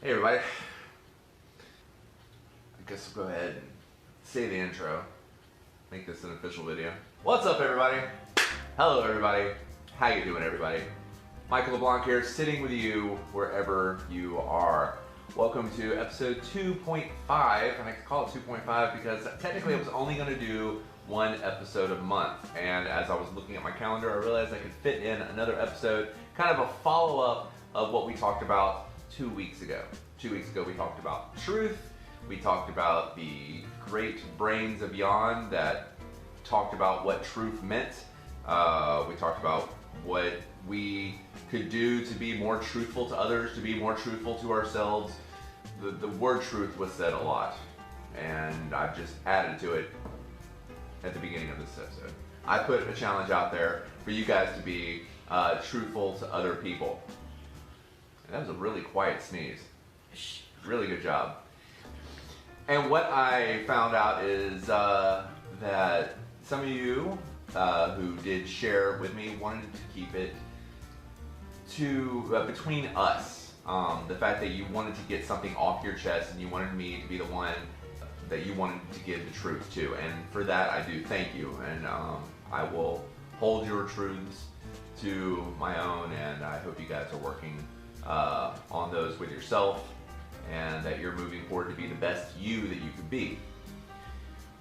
Hey everybody, I guess we'll go ahead and say the intro, make this an official video. What's up everybody? Hello everybody, how you doing everybody? Michael LeBlanc here, sitting with you wherever you are. Welcome to episode 2.5, and I call it 2.5 because technically I was only going to do one episode a month, and as I was looking at my calendar I realized I could fit in another episode, kind of a follow-up of what we talked about 2 weeks ago. 2 weeks ago we talked about truth, we talked about the great brains of Jan that talked about what truth meant, we talked about what we could do to be more truthful to others, to be more truthful to ourselves. The word truth was said a lot, and I've just added to it at the beginning of this episode. I put a challenge out there for you guys to be truthful to other people. And that was a really quiet sneeze. Really good job. And what I found out is that some of you who did share with me wanted to keep it to between us. The fact that you wanted to get something off your chest and you wanted me to be the one that you wanted to give the truth to. And for that I do thank you. And I will hold your truths to my own, and I hope you guys are working on those with yourself and that you're moving forward to be the best you that you could be.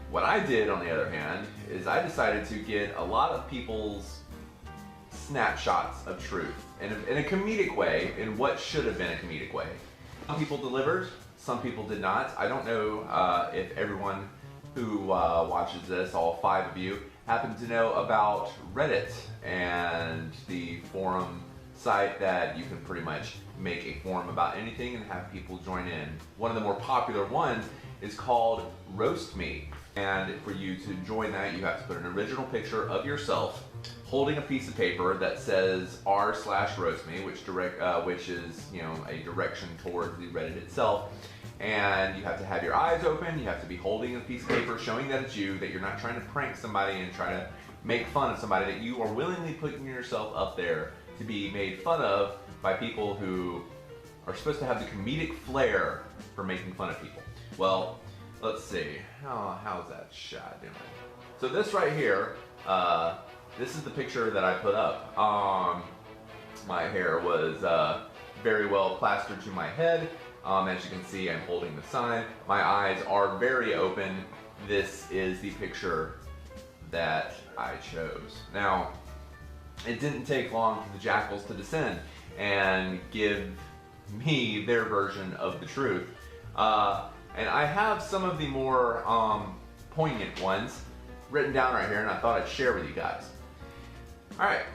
What I did, on the other hand, is I decided to get a lot of people's snapshots of truth in a comedic way, in what should have been a comedic way. Some people delivered, some people did not. I don't know if everyone who watches this, all 5 of you, happen to know about Reddit and the forum site that you can pretty much make a forum about anything and have people join in. One of the more popular ones is called Roast Me. And for you to join that, you have to put an original picture of yourself holding a piece of paper that says r/roastme, which is, you know, a direction towards the Reddit itself. And you have to have your eyes open, you have to be holding a piece of paper showing that it's you, that you're not trying to prank somebody and try to make fun of somebody, that you are willingly putting yourself up there to be made fun of by people who are supposed to have the comedic flair for making fun of people. Well, let's see, how's that shot doing? So this right here, this is the picture that I put up. My hair was very well plastered to my head. As you can see, I'm holding the sign. My eyes are very open. This is the picture that I chose. Now, it didn't take long for the jackals to descend and give me their version of the truth. And I have some of the more poignant ones written down right here, and I thought I'd share with you guys. Alright,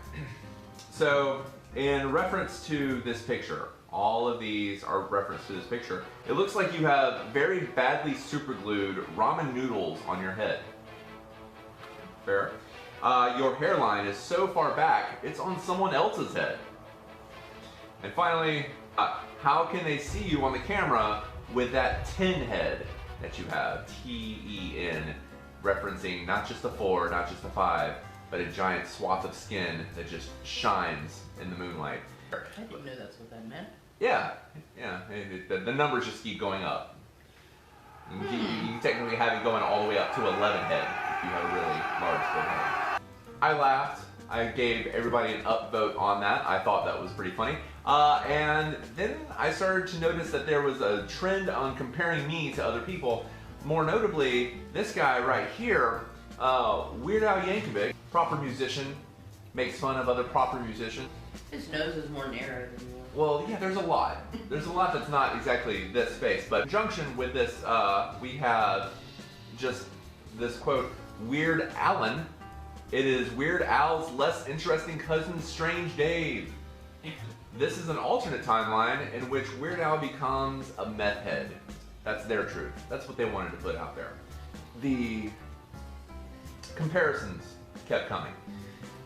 so in reference to this picture, all of these are reference to this picture. It looks like you have very badly superglued ramen noodles on your head. Fair. Your hairline is so far back, it's on someone else's head. And finally, how can they see you on the camera with that tin head that you have? T-E-N, referencing not just a 4, not just a 5, but a giant swath of skin that just shines in the moonlight. I didn't know that's what that meant. Yeah. The numbers just keep going up. You can technically have it going all the way up to 11 head if you have a really large full head. I laughed. I gave everybody an upvote on that. I thought that was pretty funny. And then I started to notice that there was a trend on comparing me to other people. More notably, this guy right here, Weird Al Yankovic, proper musician, makes fun of other proper musicians. His nose is more narrow than yours. Well, yeah, there's a lot. There's a lot that's not exactly this space, but in conjunction with this, we have just this quote, Weird Allen. It is Weird Al's less interesting cousin, Strange Dave. This is an alternate timeline in which Weird Al becomes a meth head. That's their truth. That's what they wanted to put out there. The comparisons kept coming.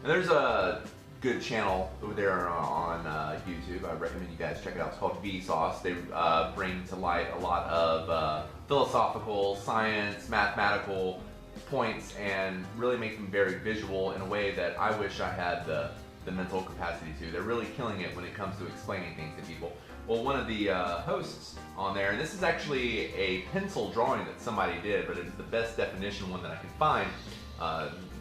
And there's a good channel over there on YouTube. I recommend you guys check it out. It's called Vsauce. They bring to light a lot of philosophical, science, mathematical points and really make them very visual in a way that I wish I had the mental capacity to. They're really killing it when it comes to explaining things to people. Well, one of the hosts on there, and this is actually a pencil drawing that somebody did, but it's the best definition one that I can find.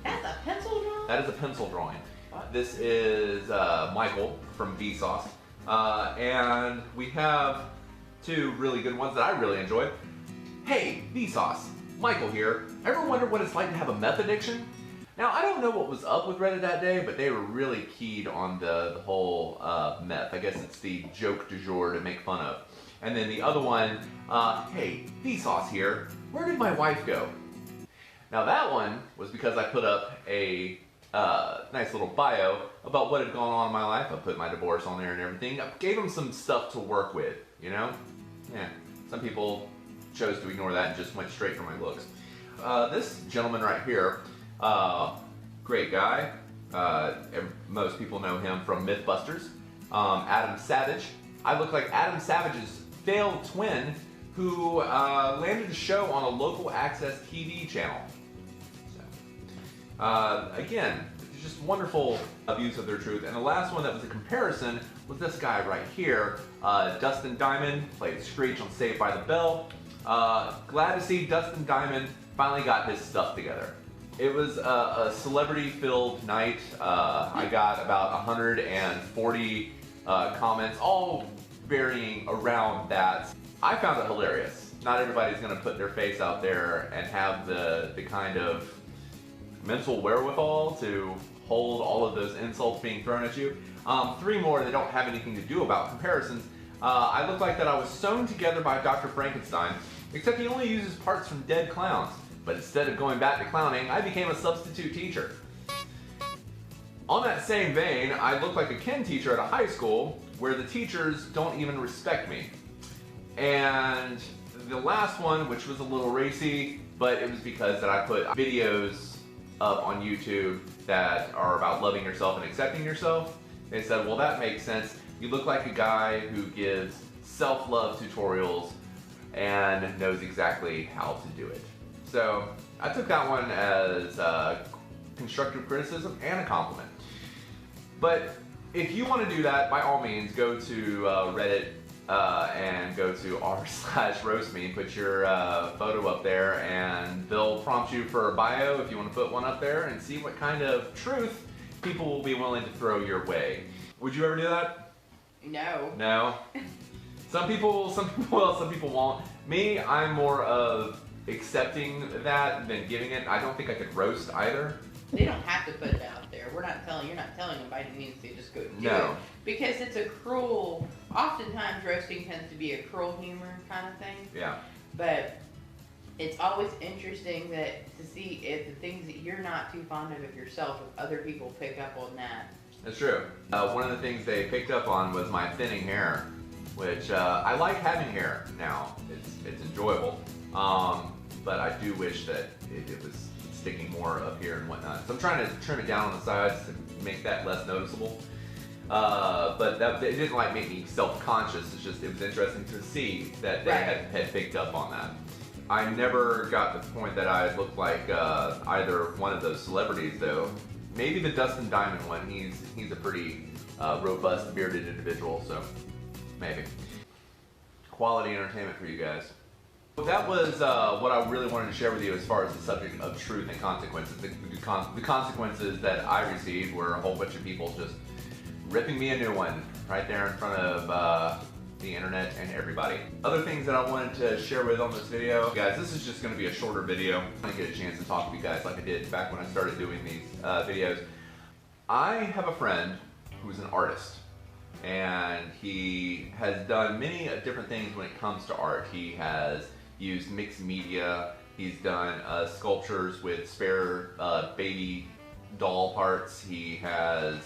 That's a pencil drawing? That is a pencil drawing. What? This is Michael from Vsauce. And we have two really good ones that I really enjoy. Hey, Vsauce, Michael here. Ever wonder what it's like to have a meth addiction? Now, I don't know what was up with Reddit that day, but they were really keyed on the whole meth. I guess it's the joke du jour to make fun of. And then the other one, hey, Vsauce here. Where did my wife go? Now that one was because I put up a nice little bio about what had gone on in my life. I put my divorce on there and everything. I gave them some stuff to work with, you know? Yeah, some people chose to ignore that and just went straight for my looks. This gentleman right here, great guy. Most people know him from Mythbusters. Adam Savage. I look like Adam Savage's failed twin who landed a show on a local access TV channel. So, again, just wonderful views of their truth. And the last one that was a comparison was this guy right here. Dustin Diamond played Screech on Saved by the Bell. Glad to see Dustin Diamond finally got his stuff together. It was a celebrity-filled night. I got about 140 comments, all varying around that. I found it hilarious. Not everybody's going to put their face out there and have the kind of mental wherewithal to hold all of those insults being thrown at you. Three more that don't have anything to do about comparisons. I look like that I was sewn together by Dr. Frankenstein, except he only uses parts from dead clowns. But instead of going back to clowning, I became a substitute teacher. On that same vein, I look like a Ken teacher at a high school where the teachers don't even respect me. And the last one, which was a little racy, but it was because that I put videos up on YouTube that are about loving yourself and accepting yourself. They said, well, that makes sense. You look like a guy who gives self-love tutorials and knows exactly how to do it. So I took that one as constructive criticism and a compliment. But if you want to do that, by all means, go to Reddit and go to r/roastme, put your photo up there, and they'll prompt you for a bio if you want to put one up there and see what kind of truth people will be willing to throw your way. Would you ever do that? No. No? Some people will, some people won't. Me, I'm more of accepting that than giving it. I don't think I could roast either. They don't have to put it out there. You're not telling them by any means to just go do it. Because it's a cruel, oftentimes roasting tends to be a cruel humor kind of thing. Yeah. But it's always interesting to see if the things that you're not too fond of yourself, if other people pick up on that. That's true. One of the things they picked up on was my thinning hair, which I like having hair now. It's enjoyable. But I do wish that it was sticking more up here and whatnot. So I'm trying to trim it down on the sides to make that less noticeable. But it didn't like make me self-conscious. It's just, it was interesting to see that they had picked up on that. I never got to the point that I looked like either one of those celebrities though. Maybe the Dustin Diamond one. He's a pretty robust bearded individual, so maybe. Quality entertainment for you guys. Well, that was what I really wanted to share with you as far as the subject of truth and consequences. The consequences that I received were a whole bunch of people just ripping me a new one right there in front of the internet and everybody. Other things that I wanted to share with on this video. Guys, this is just going to be a shorter video. I'm going to get a chance to talk to you guys like I did back when I started doing these videos. I have a friend who's an artist. And he has done many different things when it comes to art. He has used mixed media. He's done sculptures with spare baby doll parts. He has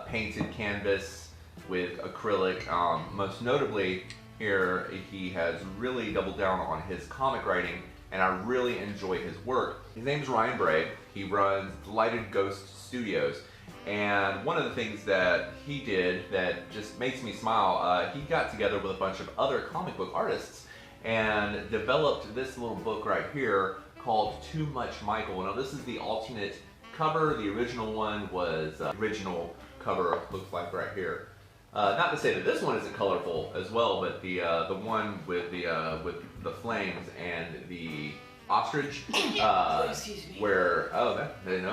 painted canvas with acrylic. Most notably here, he has really doubled down on his comic writing, and I really enjoy his work. His name is Ryan Bray. He runs Lighted Ghost Studios. And one of the things that he did that just makes me smile, he got together with a bunch of other comic book artists and developed this little book right here called Too Much Michael. Now this is the alternate cover. The original one was, original cover looks like right here. Not to say that this one isn't colorful as well, but the one with the flames and the ostrich, Excuse me. where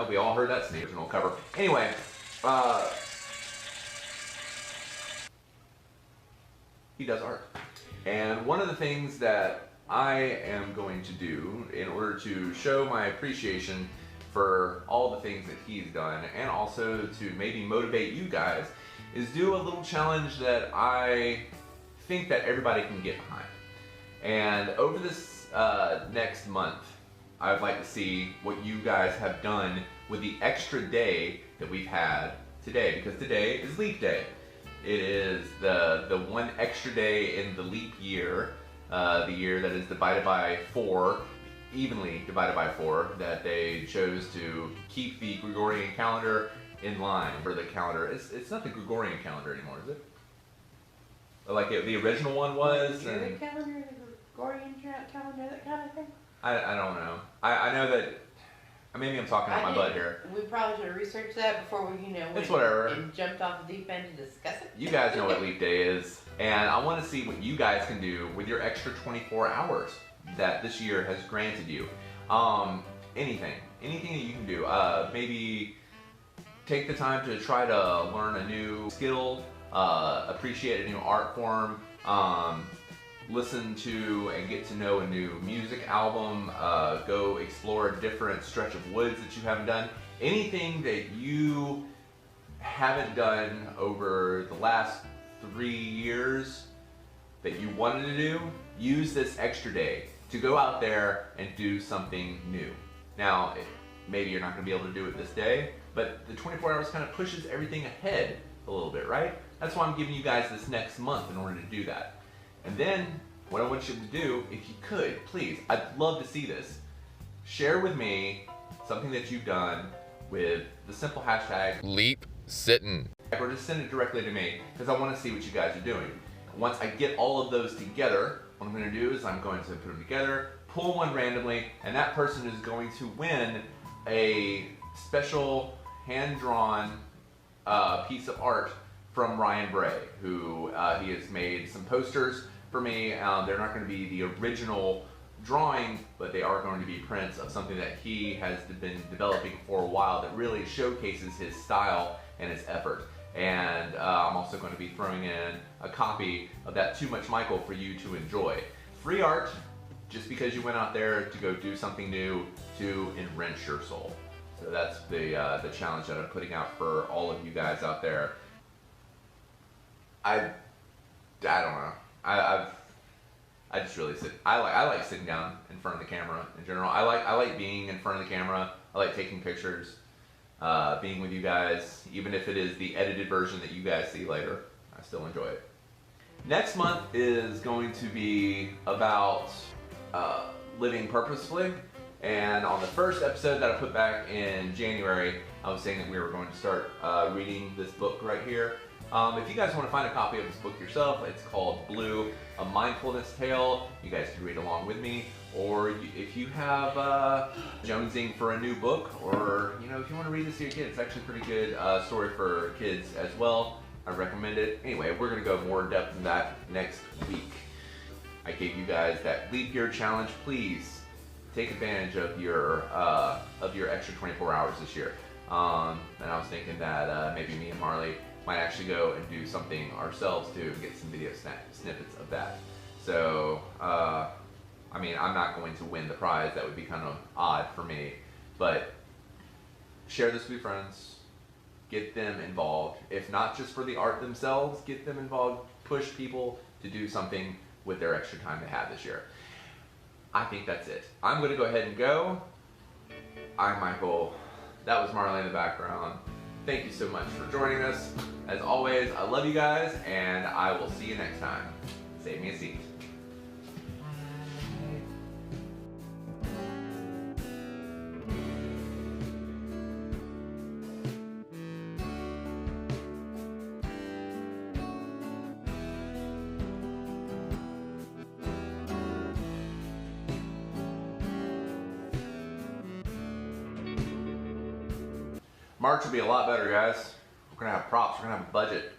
we all heard that's the original cover. Anyway, he does art, and one of the things that I am going to do in order to show my appreciation for all the things that he's done, and also to maybe motivate you guys, is do a little challenge that I think that everybody can get behind. And over this next month, I would like to see what you guys have done with the extra day that we've had today, because today is leap day. It is the one extra day in the leap year, the year that is divided by 4, evenly divided by 4, that they chose to keep the Gregorian calendar in line for the calendar. It's not the Gregorian calendar anymore, is it? Like the original one was. The calendar, the Gregorian calendar, that kind of thing. I don't know. I know that. Maybe I'm talking out my butt here. We probably should have researched that before we, it's whatever. And jumped off the deep end to discuss it. You guys know what leap day is, and I want to see what you guys can do with your extra 24 hours that this year has granted you. Anything that you can do. Maybe take the time to try to learn a new skill, appreciate a new art form, listen to and get to know a new music album, go explore a different stretch of woods that you haven't done. Anything that you haven't done over the last 3 years that you wanted to do, use this extra day to go out there and do something new. Now, maybe you're not going to be able to do it this day, but the 24 hours kind of pushes everything ahead a little bit, right? That's why I'm giving you guys this next month in order to do that. And then, what I want you to do, if you could, please, I'd love to see this. Share with me something that you've done with the simple hashtag #LeapSittin. or just send it directly to me, because I want to see what you guys are doing. Once I get all of those together, what I'm going to do is I'm going to put them together, pull one randomly, and that person is going to win a special hand-drawn piece of art from Ryan Bray, who he has made some posters for me. They're not going to be the original drawing, but they are going to be prints of something that he has been developing for a while that really showcases his style and his effort. And I'm also going to be throwing in a copy of that Too Much Michael for you to enjoy. Free art, just because you went out there to go do something new to enrich your soul. So that's the challenge that I'm putting out for all of you guys out there. I don't know. I just really I like sitting down in front of the camera in general. I like being in front of the camera. I like taking pictures, being with you guys, even if it is the edited version that you guys see later. I still enjoy it. Next month is going to be about living purposefully. And on the first episode that I put back in January, I was saying that we were going to start reading this book right here. If you guys want to find a copy of this book yourself, it's called Blue, A Mindfulness Tale. You guys can read along with me. Or if you have jonesing for a new book, or if you want to read this to your kids, it's actually a pretty good story for kids as well. I recommend it. Anyway, we're going to go more in depth in that next week. I gave you guys that leap year challenge. Please take advantage of your extra 24 hours this year. And I was thinking that maybe me and Marley might actually go and do something ourselves too, and get some video snippets of that. So, I'm not going to win the prize. That would be kind of odd for me. But share this with your friends. Get them involved. If not just for the art themselves, get them involved. Push people to do something with their extra time they have this year. I think that's it. I'm going to go ahead and go. I'm Michael. That was Marley in the background. Thank you so much for joining us. As always, I love you guys, and I will see you next time. Save me a seat. March will be a lot better, guys. We're gonna have props, we're gonna have a budget.